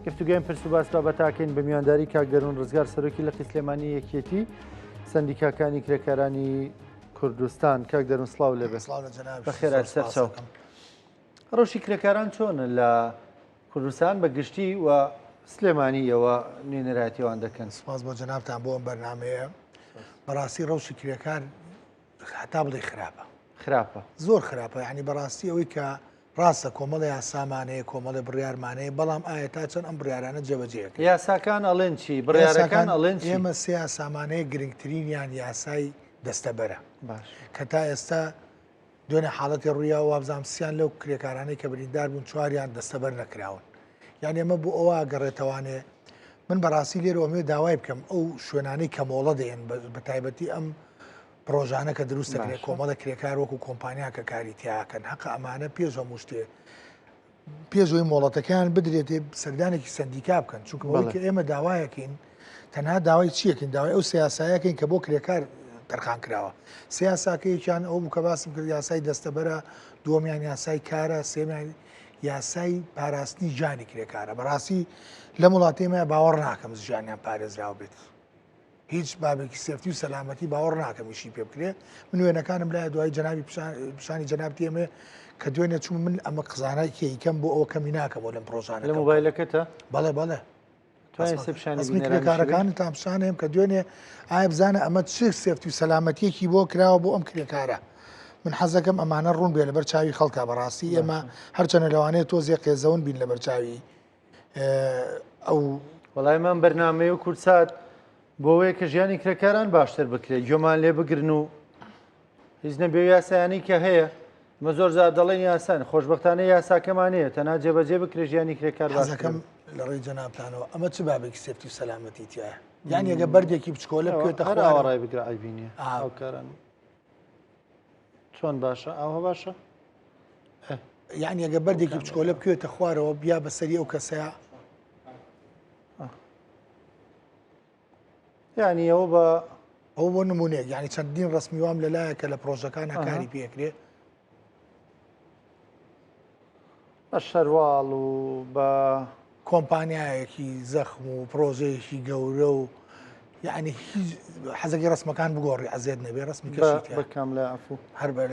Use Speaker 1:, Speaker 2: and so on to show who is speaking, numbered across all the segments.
Speaker 1: گفتوگەیان پرس و باس بابەتاکەین بە میوانداری کاگەڕون ڕزگار سەرۆکی لەقی سلێمانی یەکێتی سەندیکاکانی کرێکارانی کوردستان کاک دەرون سڵاو لێبێ بەخێرات سەرچاو ڕۆژی کرێکاران چۆنە لە کوردستان بە گشتی و سلێمانیەوە نوێنەرایەتیەوان دەکەن.
Speaker 2: سپاس بۆ جەنابتان بۆ ئەم بەرنامەیە. بەڕاستی ڕەوشی کرێکار هەتا بڵێ
Speaker 1: خراپە
Speaker 2: زۆر خراپە، یعنی بەڕاستی ئەوەی کە ڕاستە کۆمەڵی یاسامانەیە کۆمەڵی بڕیارمانەیە، بەڵام ئایا تا چەند ئەم بڕیارانە جێبەجێەکە
Speaker 1: یاساکان ئەڵێن چی بڕیارەکان ئەڵێن چی؟
Speaker 2: ئێمە سێ یاسامانەیە گرنگترینیان یاسای دەستەبەرە
Speaker 1: باش
Speaker 2: کە تا ئێستا دوێنێ حاڵەتی ڕوویا و وابزانسییان لەو کرێکارانەی کە بریندار بوون چواریان دەستەبەر نەکراون. یان ئێمە بۆ ئەوە گەڕێتەوانێ من بەڕاستی لێرە ئەمێ داوای بکەم ئەو شوێنانەی کەمۆڵە دێن بە تایبەتی ئەم پرۆژانە کە دروست دەکرێت کۆمەڵە کرێکار وەکو کۆمپانیا کە کاری تیاکەن حەق ئەمانە پێش هەموو شتێ پێشەوەی مۆڵەتەکان بدرێتێ سەردانێکی سندیکا بکەن، چونکە کە ئێمە داوایەکەین تەنها داوای چیەکەین داوای ئەو سیاسایەکەین کە بۆ کرێکار تەرخان کراوە. سیاساکەیەکیان ئەو بوو کە باسم کرد یاسای دەستەبەرە، دووەمیان یاسای کارە، سێمیان یاسای پاراستنی ژیانی کرێکارە. بەڕاستی لە وڵاتێمە باوەڕ ناکەم ژیانیان پارێزراوە بێت، هیچ بابێکی سێفتی و سەلامەتی باوەڕ ناکەم ویشی پێ بکرێ. من وێنەکانم لای دوای جەنابی پیشانی جەنابەتی ئێمە کە دوێنێ چوون من ئەمە قزانای کێیکەم بۆ ئەوە کەمی ناکەم لەم پرۆژانە
Speaker 1: لە مۆبایلەکەتە
Speaker 2: بەڵێ
Speaker 1: توانێت
Speaker 2: کرێکارەکانی تام پیشانێم کە دوێنێ ئایا بزانە ئەمە چ سێفتی و سەلامەتیەکی بۆ کراوە بۆ ئەم کرێکارە. من حەزەکەم ئەمانە ڕوون بێ لەبەر چاوی خەڵکا. بەڕاستی ئێمە هەرچەنە لەوانەیە تۆزێ قێزەون بین لەبەر چاوی ئەو
Speaker 1: وەڵای من بەرنامەیە و کورسات بۆەوەیە کە ژیانی کرێکاران باشتر بکرێت گوێمان لێ بگرن و هیچ نەبێ یاسایانی کە هەیە مە زۆر زار دەڵێن یاسان خۆشببختانە یاساکەمانەیە تەنها جێبەجێ بکرێ ژیانی کرێکار
Speaker 2: باشەکەم لە ڕێی جەنابتانەوە ئەمە چ بابێکی سێفتی و سەلامەتی تایە یان ئەگە بەردێکی بچکۆلە بکوێتە
Speaker 1: ئاوەڕای بگرە ئایبینە ئەو کاران چۆن باشە ئەوە باشە
Speaker 2: یعنی ئەگە بەردێکی بچکۆلە بکوێتە خوارەوە بیا بەسەری ئەو کەسەیە
Speaker 1: یعنی ئەوە بە
Speaker 2: ئەو بۆ نمونەیە یعنی چەندین ڕسمی وام لەلایە کە لە پرۆژەکانە کاری پێکرێ
Speaker 1: بە شەرواڵ و بە
Speaker 2: کۆمپانیایەکی زەخم و پرۆژەیەکی گەورە و یعنی هیچ حەزەکی ڕسمەکان بگۆڕی ئەزێت نەبێ ڕسمی کەشی
Speaker 1: بەکەم لە ئەفو
Speaker 2: هەر بە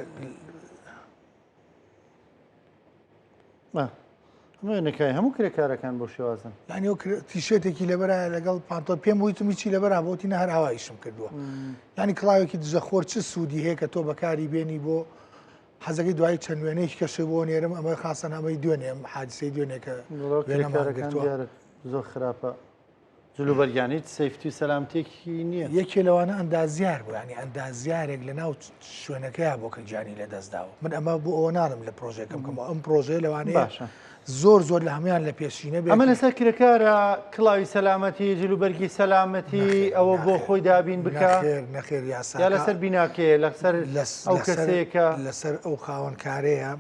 Speaker 1: نەکای هەموو کرێکارەکان بۆ شێوازن
Speaker 2: یعنی ئەو تیشێتێکی لەبەرە لەگەڵ پانتۆ پێم ویتمی چی لەبەرا بۆتینە هەر هاوایشم کردووە یعنی کڵاوێکی دژەخۆر چ سوودی هەیە کە تۆ بەکاری بێنی بۆ حەزەکەی دوای چەند وێنەیەکی کەشە بۆ نێرم ئەمە خاستن ئەمەی دوێنێ حادسەی دوێنێ کە
Speaker 1: زۆر خراپە جلوبەرگیانیت سەیفتی و سەلامتێکی نییە
Speaker 2: یەکێ لەوانە ئەندازیار بوو ینی ئەندازیارێک لە ناو شوێنەکەیە بۆ کە گیانی لە دەستداوە من ئەمە بۆ ئەوە ناڵم لە پرۆژێکم کەم ئەم پرۆژەیە لەوانەیە
Speaker 1: باشە
Speaker 2: زۆر لە هەمویان لە پێشینە بێت
Speaker 1: ئەمە لەسەر کرێکارە کڵاوی سەلامەتی جلوبەرگی سەلامەتی ئەوە بۆ خۆی دابین بکە
Speaker 2: نەخێر یاسا
Speaker 1: یا لەسەر بیناکەیە لەسەر ئەو کەسەیەکە
Speaker 2: لەسەر ئەو خاوەنکارەیە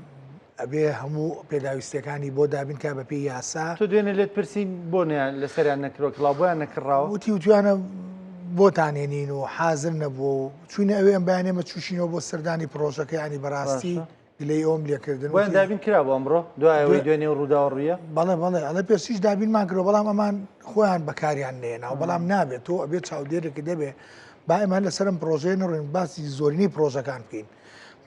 Speaker 2: ئەبێ هەموو پێداویستەکانی بۆ دابین کا بە پێی یاسا
Speaker 1: تۆ دوێنێ لێت پرسین بۆنیان لەسەریان نەکرۆ کڵاو بۆیان نەکڕاوە
Speaker 2: وتی وتوانە بۆتانێنین و حازر نەبوو چوینە ئەوێ ئەم بەیانێمە چوشینەوە بۆ سەردانی پرۆژەکە ینی بەڕاستی لێ ئەوم لێکردن
Speaker 1: بۆیان دابین کرا بۆ ئەمڕۆ دوایەوەی دوێنێ و ڕوودا و ڕوویە
Speaker 2: بەڵێ ئەڵێ پێشیش دابینمان کرۆ بەڵام ئەمان خۆیان بەکاریان نێنا و بەڵام نابێت تۆ ئەبێت چاودێرێکی دەبێ با ئەمان لەسەرم پرۆژەیە نەڕێن باسی زۆرینی پرۆژەکان بکەین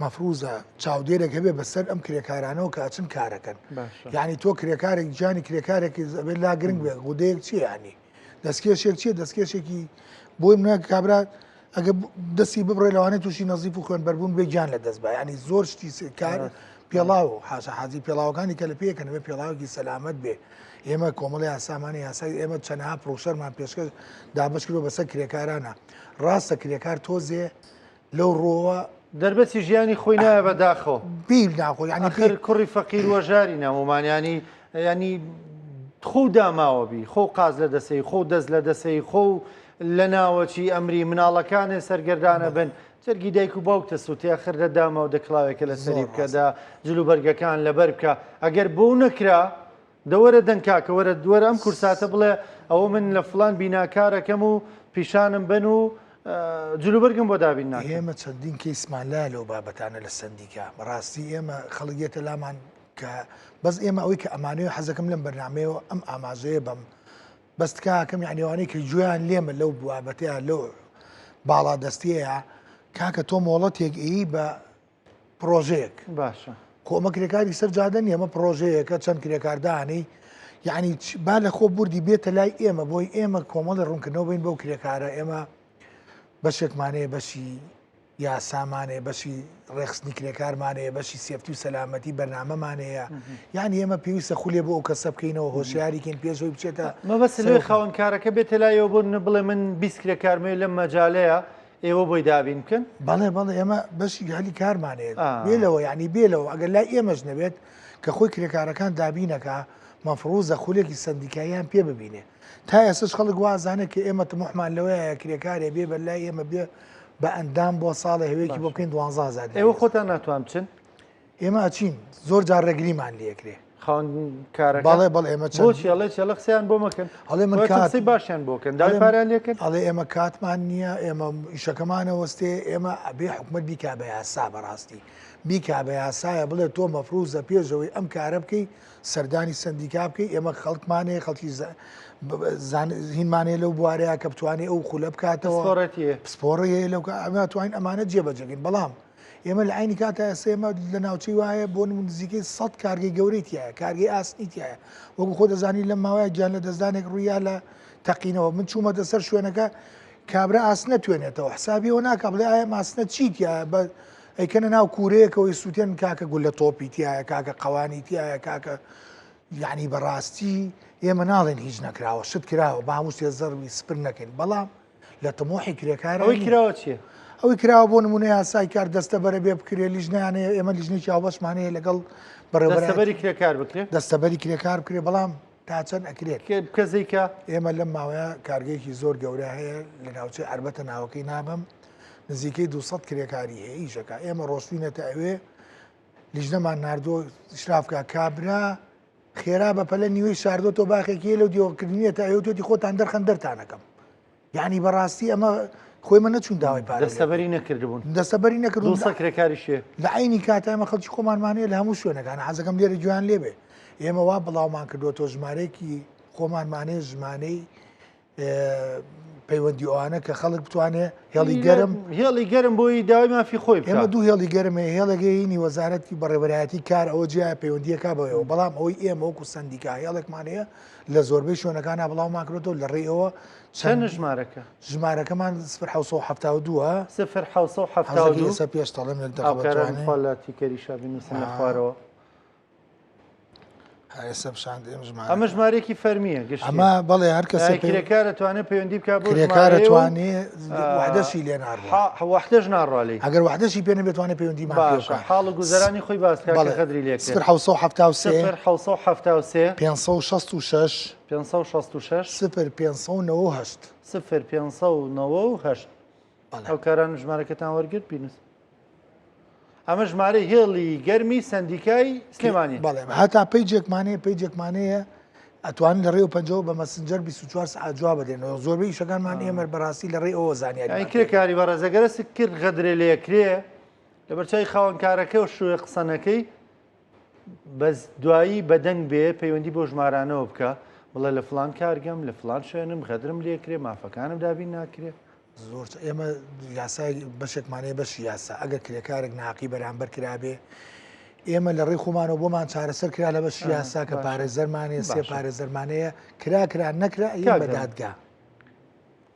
Speaker 2: مەفروزە چاودێرێک هەبێ بەسەر ئەم کرێکارانەوە کە ئەچن کارەکەن یعنی تۆ کرێکارێک جانی کرێکارێکی بێت لا گرنگ بێ گودەیەک چی ینی دەستکێشێک چیە دەستکێشێکی بۆی منە کابرا ئەگە دەستی ببڕێ لەوانێت تووشی نەزیف و خوێنبەربوون بێ گیان لە دەست بە ینی زۆر شتی کار پێڵاو حاشا حەزی پێڵاوەکانی کە لە پێکەن بێ پێڵاوێکی سەلامەت بێ ئێمە کۆمەڵی یاسامانی یاسای ئێمە چەندها پرۆژەرمان پێشکەش دابش کردو بەسەر کرێکارانە ڕاستە کرێکار تۆزێ لەو ڕۆوە
Speaker 1: دەربەتی ژیانی خۆی نایە بەداخەوە
Speaker 2: بیر ناخۆ ینی
Speaker 1: کوڕی فەقیر وەژاری نامۆمانیانی ینی خۆ داماوەبی خۆ قاز لە دەسەی خۆ دەست لە دەسەی خۆ لە ناوەچی ئەمری مناڵەکانێ سەرگەردانە بن جەرگی دایک و باوکتە سووتیا خر لە داما و دەکڵاوێکە لە سەری بکەدا جلوبەرگەکان لەبەر بکە ئەگەر بۆ نەکرا دەوەرە دەنگکاکە وەرە دووەرە ئەم کورساتە بڵێ ئەوە من لە فڵان بیناکارەکەم و پیشانم بن و جلوبەرگم بۆ دابین ناکە
Speaker 2: ئێمە چەندین کەیسمان لا لەو بابەتانە لە سندیکا بەڕاستی ئێمە خەڵگێتە لامان کە بەس ئێمە ئەوەی کە ئەمانەوە حەزەکەم لەم بەرنامەیەوە ئەم ئاماژەیە بەم بەست کاکەم یعنیوانەی کە گویان لێمە لەو بوابەتەیە لەو باڵا دەستیەیە کاکە تۆ مۆڵەتێک ئی بە پرۆژەیەک
Speaker 1: باشە
Speaker 2: کۆمە کرێکاری سەرجادن ئێمە پرۆژەیەەکە چەند کرێکاردانی یعنی با لە خۆ بوردی بێتە لای ئێمە بۆی ئێمە کۆمەڵی ڕوونکردنەوە بین بەو کرێکارە ئێمە بەشێکمانەیە بەشی یاسامانەیە بەشی ڕێخستنی کرێکارمانەیە بەشی سێفتی و سەلامەتی بەرنامەمانەیە یعنی ئێمە پێویستە خولێ بۆ ئەو کەسە بکەینەوە هۆشیاریکەین پێشەوەی بچێتە
Speaker 1: مەبەست لێ خاوەنکارەکە بێتە لایەوە بۆ بڵێ من 20 کرێکارمێ لەم مەجالەیە ئێوە بۆی دابین بکەن
Speaker 2: بەڵێ بەڵێ ئێمە بەشی هەلی کارمانێت بێلەوە یعنی بێلەوە ئەگەر لای ئێمەش نەبێت کە خۆی کرێکارەکان دابینەکە مەفروزە خولێکی سندیکاییان پێ ببینێ تا ئێسش خەڵک وازانێت کە ئێمە تمحمان لەوەیە کرێکارێ بێ بە لای ئێمە بێ بە ئەندام بۆ ساڵی هەوێکی بۆ بکەین 12
Speaker 1: ئێوە خۆتان ناتوان بچن
Speaker 2: ئێمە ئەچین زۆر جار ڕێگریمان لێکرێ
Speaker 1: خاوەنکارەکە
Speaker 2: بەڵێ بەڵێ ئێمە
Speaker 1: بۆچی ئەڵێ چێڵە قسەیان بۆ مەکەن
Speaker 2: ئەڵێ من
Speaker 1: کاتی باشیان بۆکەن داوای پاریان لێکن
Speaker 2: ئەڵێ ئێمە کاتمان نییە ئێمە ئیشەکەمانە وەستێ ئێمە ئەبێ حکومت بیکا بە یاسا بەڕاستی بیکا بە یاسایە بڵێ تۆ مەفروزە پێشەوەی ئەم کارە بکەی سەردانی سندیکا بکەی ئێمە خەڵکمانەیە خەڵکی هینمانەیە لەو بوارەیە کە بتوانێت ئەو خولە بکاتەوە پسپۆڕەیە لەو ئەمە توانین ئەمانە جێبەجەگەین بەڵام ئێمە لە عینی کاتە ئێسێمە لە ناوچەی وایە بۆ نزیکەی 100 کارگەی گەورەیتیایە کارگەی ئاسنیتیایە وەکو خۆ دەزانی لە ماوەیە گیان لە دەستدانێک ڕوویا لە تەقینەوە من چوومەتە سەر شوێنەکە کابرا ئاسنە توێنێتەوە حسابیەوە ناکە بڵێ ئایا ماسنە چیتیایە بە ئەیکەنە ناو کوورەیەکەوەی سووتێن کاکە گول لە تۆپیتیایە کاکە قەوانیتیایە کاکە یعنی بەڕاستی ئێمە ناڵێن هیچ نەکراوە شت کراوە با هەموو شتێ زەربی سپر نەکەین بەڵام لە تەمۆحی کرێکارە
Speaker 1: ئەوەی کراوە چییە؟
Speaker 2: ئەوەی کراوە بۆ نمونە یاسای کار دەستە بەرە بێ بکرێ لیژنیانەیە ئێمە لیژنێکی هاوبەشمانەیە لەگەڵ
Speaker 1: دەستەبەری کرێکار بکرێت
Speaker 2: دەستەبەری کرێکار بکرێ بەڵام تا چەند ئەکرێت
Speaker 1: کەزیکە
Speaker 2: ئێمە لەم ماوەیە کارگەیەکی زۆر گەورە هەیە لە ناوچەی ئەربەتە ناوەکەی نابم نزیکەی 200 کرێکاری هەیە ئیشەکە ئێمە ڕۆشتوینەتە ئەوێ لیژنەمان ناردۆ شرافکە کابرا خێرا بە پەلە نیوەی شاردۆ تۆ باخێکی لەو دیوەکردنیێتە ئەو توێتی خۆتان دەرخەن دەرتانەکەم یعنی بەڕاستی ئەمە خۆی من نەچوون داوای پارە
Speaker 1: دەستەبەری نەکردبوون
Speaker 2: دەستەبەری نەکردون
Speaker 1: کرێکاری شێ
Speaker 2: لە عینی کاتە ئەمە خەڵکی خۆمانمانەیە لە هەموو شوێنەکان حەزەکەم لێرە جویان لێبێ ئێمە وا بڵاومان کردووە تۆ ژمارەیەکی خۆمانمانەیە ژمانەی پەیوەندی ئەوانە کە خەڵک بتوانێت
Speaker 1: هێڵی گەرم بۆی داوای مافی خۆی
Speaker 2: ئێمە دوو هێڵی گەرمێ هێڵەگەینی وەزارەتی بەڕێوەبەرایەتی کار ئەوە جیای پەیوەندیەکە بەوەوە بەڵام ئەوەی ئێمە وەکو سندیکا هێڵێکمانەیە لە زۆربەی شوێنەکانە بڵاومان کردەوە لە ڕێەوە
Speaker 1: چەند ژمارەکە
Speaker 2: ژمارەکەمان 1970
Speaker 1: 1970
Speaker 2: پێش تەڵێم لە
Speaker 1: دەقەڵاتی کەریشابی نووسن لە خوارەوە ئەمە ژمارێکی فەرمیە گشت
Speaker 2: ئەمە بەڵێ هەر کەسێک
Speaker 1: کرێکارە توانێت پەیوەندی بکات بۆ
Speaker 2: کرێکارە توانێت وحدەشی لێ
Speaker 1: وحدەش ناڕوالی
Speaker 2: ئەگەر وحدەشی پێ نەبێتوانێت پەیوەندی
Speaker 1: باشە حاڵ گوزەرانی خۆی باس خەدری لێ
Speaker 2: 1970 566
Speaker 1: 0598 ئەو کاران ژمارەکەتان وەرگرت بینوس ئەمە ژمارە هێڵی گەرمی سندیکای سلێمانی
Speaker 2: بەڵێ هەتا پەیجێکمانەیە ئەتوانین لە ڕێ و پەنجەوە بە مەسنجەر 24 ساعت جواب بدێنەوە زۆربەی شەکانمان ئێمە بەڕاستی لە ڕێ ئەوە زانیاری
Speaker 1: کرێکاری بەڕێزەگەرە کرد غەدرێ لێکرێ لە بەرچای خاوەنکارەکە و شوێ قسەنەکەی بەس دوایی بەدەنگ بێ پەیوەندی بۆ ژمارانەوە بکە بڵێ لە فلان کارگەم لە فلان شوێنم غەدرم لێکرێ مافەکانم دابین ناکرێت
Speaker 2: زۆر ئێمە یاسای بەشێکمانەیە بەشی یاسا ئەگەر کرێکارێک ناقی بەرامبەر کرابێ ئێمە لە ڕێی خۆمانەوە بۆمان چارەسەر کرا لە بەشی یاسا کە پارێزەرمانەیە سێ پارێزەرمانەیە کرا نەکرا بە دادگا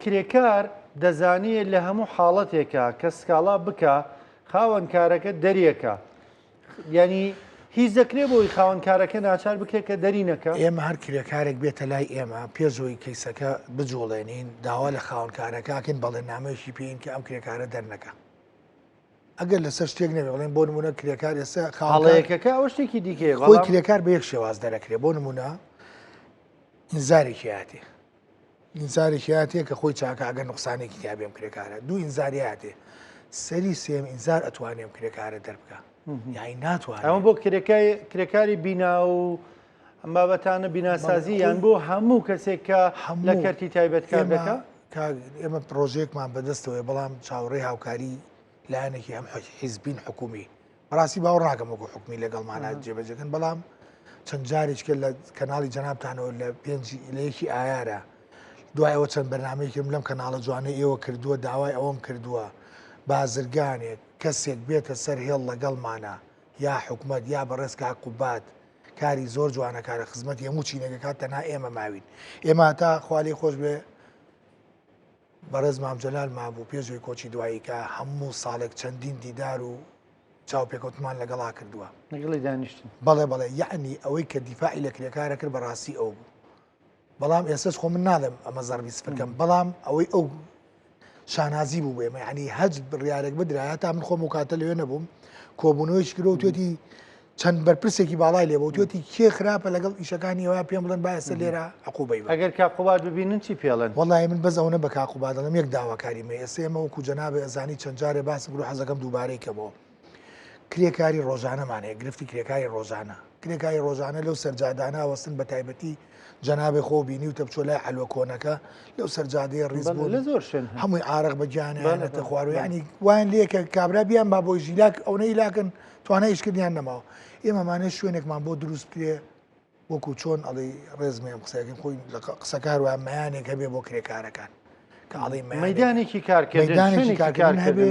Speaker 1: کرێکار دەزانێت لە هەموو حاڵەتێکە کە سکاڵا بکە خاوەنکارەکە دەریەکە ینی هیچ دەکرێت بۆی خاوەنکارەکە ناچار بکرێت کە دەرینەکە
Speaker 2: ئێمە هەر کرێکارێک بێتە لای ئێمە پێشەوەی کەیسەکە بجوڵێنین داوا لە خاوەنکارەکەکەین بەڵێ نامەیەکی پێین کە ئەم کرێکارە دەرنەکە ئەگەر لەسەر شتێک نەبێ بڵێن بۆ نمونە کرێکار ئێستا
Speaker 1: خاڵەیەکەکە ئەوە شتێکی دیکێ
Speaker 2: خۆی کرێکار بە یەک شێواز دەرەکرێت بۆ نمونە ئینزارێکی هاتێ ئینزارێکی هاتێ کە خۆی چاکە ئەگەر نوقسانێکی تیابێم کرێکارە دوو ئینزاری هاتێ سەری سێم ئینزار ئەتوانێم کرێکارە دەربکە یعنی ناتوانێت
Speaker 1: ئەمە بۆ کرێکاری بینا و ئەم بابەتانە بیناسازی یان بۆ هەموو کەسێک کە لە کەرتی تایبەت کار دەکە
Speaker 2: ئێمە پرۆژێکمان بەدەستەوەی بەڵام چاوەڕێی هاوکاری لایەنێکی هەم حیزبین حکومی ڕاستی باوە ڕاکەم وەکو حکمی لەگەڵمانە جێبەجەکەن بەڵام چەند جارێککە لە کەناڵی جەنابتانەوە لە لەیەکی ئایارە دوایەوە چەند بەرنمەیەکم لەم کەناڵە جوانە ئێوە کردووە داوای ئەوەم کردووە بازرگانێک کەسێک بێتە سەر هێڵ لەگەڵمانە یا حکومت یا بەڕێزکە قوبات کاری زۆر جوانە کارە خزمەت هەموو چینەکە کات تەنها ئێمە ماوین ئێمە تا خوالی خۆش بێ بەڕێز مامجلال مابوو پێشوی کۆچی دواییکە هەموو ساڵێک چەندین دیدار و چاو پێکەوتمان لەگەڵا کردووە
Speaker 1: لەگەڵی دانیشتن
Speaker 2: بەڵێ یعنی ئەوەی کە دیفاعی لە کرێکارە کرد بەڕاستی ئەو بوو بەڵام ئێستش خۆ من ناڵێم ئەمە زەربی سفرکەم بەڵام ئەوەی ئەو شانازی بوو بێمە ینی هەج بڕیارێک بدرایە تا من خۆم و کاتە لەوێ نەبووم کۆبوونەوەیش کرد و توێتی چەند بەرپرسێکی باڵای لێبەوە توێتی کێ خراپە لەگەڵ ئیشەکانی ئەوە پێم بڵێن باەسە لێرە عقوبەی بە
Speaker 1: ئەگەر کاقوبات ببینن چی پێڵێن
Speaker 2: وڵی من بەز ئەوە بە کاقوبات دەڵم یەک داواکاری مێ ئێستا ئێمە وەکو جەنابێ ئەزانی چەند جارێ باسم کرد و حەزەکەم دووبارەی کەمەوە کرێکاری ڕۆژانەمانەیە گرفتی کرێکاری ڕۆژانە کرێکاری ڕۆژانە لەو سەرجادانە وەستن بە تایبەتی جەنابێ خۆ بینی و تەبچۆ لای حلوە کۆنەکە لەو سەرجادەیە ڕیزبوو
Speaker 1: لە زۆر شوێن
Speaker 2: هەمووی ئارەق بەجیانەتە خوارد ینی وان لێکە کابرا بیان با بۆی ژیلاک ئەو نەیلاکن توانای ئیشکردیان نەماوە ئێمەمانە شوێنێکمان بۆ دروست کرێ وەکو چۆن ئەڵی ڕێزمێم قسەکەم خۆی قسەکار وە مەیانێک هەبێ بۆ کرێکارەکان کە ئەڵی
Speaker 1: مەدانێکی کارکردنی
Speaker 2: کارکردن هەبێ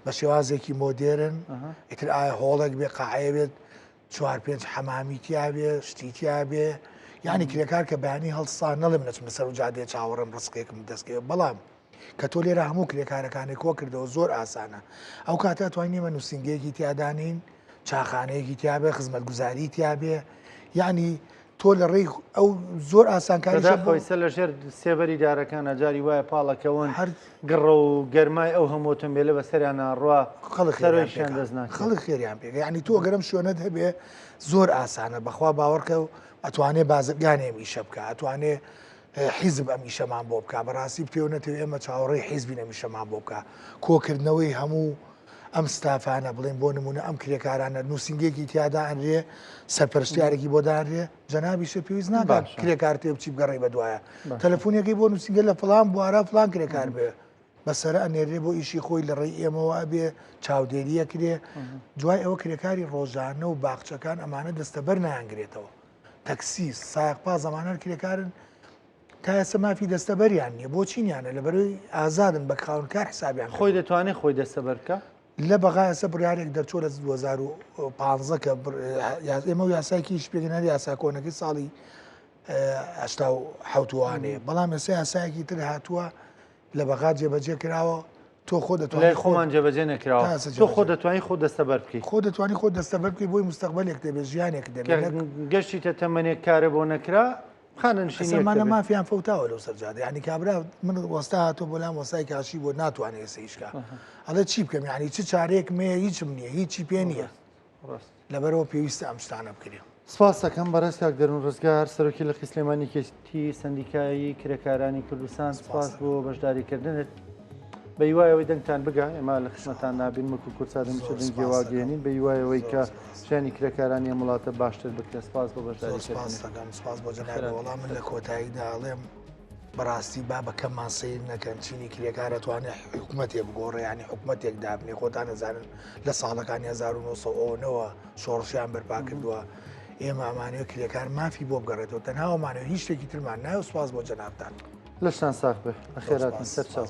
Speaker 2: بە شێوازێکی مۆدێرن ئیتر ئایا هۆڵێک بێ قاعەیە بێت 4-5 حەمامیتیا بێ شتیتیا بێ یعنی کرێکار کە بەیانی هەڵسان نەڵێم نەچمە سەر و جادێ چاوەڕم ڕستقێکم دەستکەوێت بەڵام کە تۆ لێرە هەموو کرێکارەکانی کۆ کردەوە زۆر ئاسانە ئەو کاتە توانینێمە نووسنگەیەکی تیادانین چاخانەیەکی تیاابێ خزمەت گوزاری تیاابێ یعنی تۆ لە ڕێی ئەو زۆر
Speaker 1: ئاسانکاریخۆیسە لە ژێر سێبەری دارەکان ئەجاری وایە پاڵەکەون گڕە و گەرمای ئەو هەموو ئۆتۆمبیلە بە سەریان ڕوا
Speaker 2: خەڵکیان دەستنا خەڵک خێریان پێ ینی تۆ گەرم شوێنت هەبێ زۆر ئاسانە بەخوا باوەڕکە و ئەتوانێ بازرگانێ ئیشە بکە ئەتوانێ حیزب ئەم ئیشەمان بۆ بکە بەڕاستی پێو نەتەوێت ئێمە چاوەڕێی حیزبی نەمیشەمان بۆ بکە کۆکردنەوەی هەموو ئەم ستافانە بڵێن بۆ نمونە ئەم کرێکارانە نووسنگێکی تیادا ئەنرێ سەرپەرشتیارێکی بۆ داڕێ جەنابیشە پێویست ناکات کرێکار تێ بچی بگەڕی بەدوایە تەلەفۆنێکی بۆ نووسنگە لە فڵان بوارە فڵان کرێکار بێ بەسەر ئەنێرێ بۆ ئیشی خۆی لە ڕێی ئێمەوە بێ چاودێریە کرێ دوای ئەوە کرێکاری ڕۆژانە و باخچەکان ئەمانە دەستەبەر نایانگرێتەوە تەکسی ساقپا زەمانە کرێکارن تا ئێستا مافی دەستەبەریان نییە بۆ چینیانە لە بەروی ئازادن بە خاونکار حسابیان
Speaker 1: خۆی دەتوانێت خۆی دەستەبەرکە
Speaker 2: لە بەغایسە بڕارێک دەرچۆ لە 2015 کە ئێمە و یاساکیش پێگەنەری یاساکۆنەکەی ساڵی حوتوانەیە بەڵام ئێستا یاسایەکی تر هاتووە لە بەغا جێبەجێ کراوە تۆ خۆ دەتوانێت
Speaker 1: خۆمان جێبەجێ نەکراوە تۆ خۆ دەتوانانی خۆ دەستەبەر بکەیت
Speaker 2: خۆ دەتوانانی خۆ دەستەبەر بکەیت بۆی مستقبلێک دەبێت ژیانێک دەبێت
Speaker 1: گەشتیتە تەمەنێک کارە بۆ نەکرا
Speaker 2: خانەنشینمانە مافیان فەوتاوە لەو سەرجادە ینی کابرا من وەستا هاتۆ بۆ لام وەسای کاشی بۆ ناتوانێت سیشکە ئەڵێ چی بکەم ینی چ چارێک مێ هیچم نییە هیچی پێ نییە لەبەرەوە پێویستە ئەم شتانە بکرێن
Speaker 1: سپاس دەکەم بەڕێز کاک دەروون ڕزگار سەرۆکی لە خیسلێمانی کەشتی سندیکایی کرێکارانی کوردستان سپاس بۆ بەشداریکردنت بە هیوایەوەی دەنگتان بگە ئێمە لە خزمەتان نابین وەکو کورسادەم دەنگی واگەێنین بە هیوایەوەی کە ژیانی کرێکارانی وڵاتە باشتر بکرێ سپاس بۆ بەشداریکردن
Speaker 2: سپاس بۆ جەناب وەڵام من لە کۆتاییدا ئەڵێم بەڕاستی با بەکەممان سیر نەکەن چینی کرێکارە توانێت حکوومەتێک بگۆڕێ ینی حکوومەتێک دابنێ خۆتان نەزانن لە ساڵەکانی 1990ەوە شۆڕشیان بەرپا کردووە ئێمە ئەمانەوە کرێکار مافی بۆ بگەڕێتەوە تەنها ئەمانەوە هیچ شتێکی ترمان نایە و سپاس بۆ جەنابتان
Speaker 1: لەشتان ساق بێ بەخێراتن سەر چاو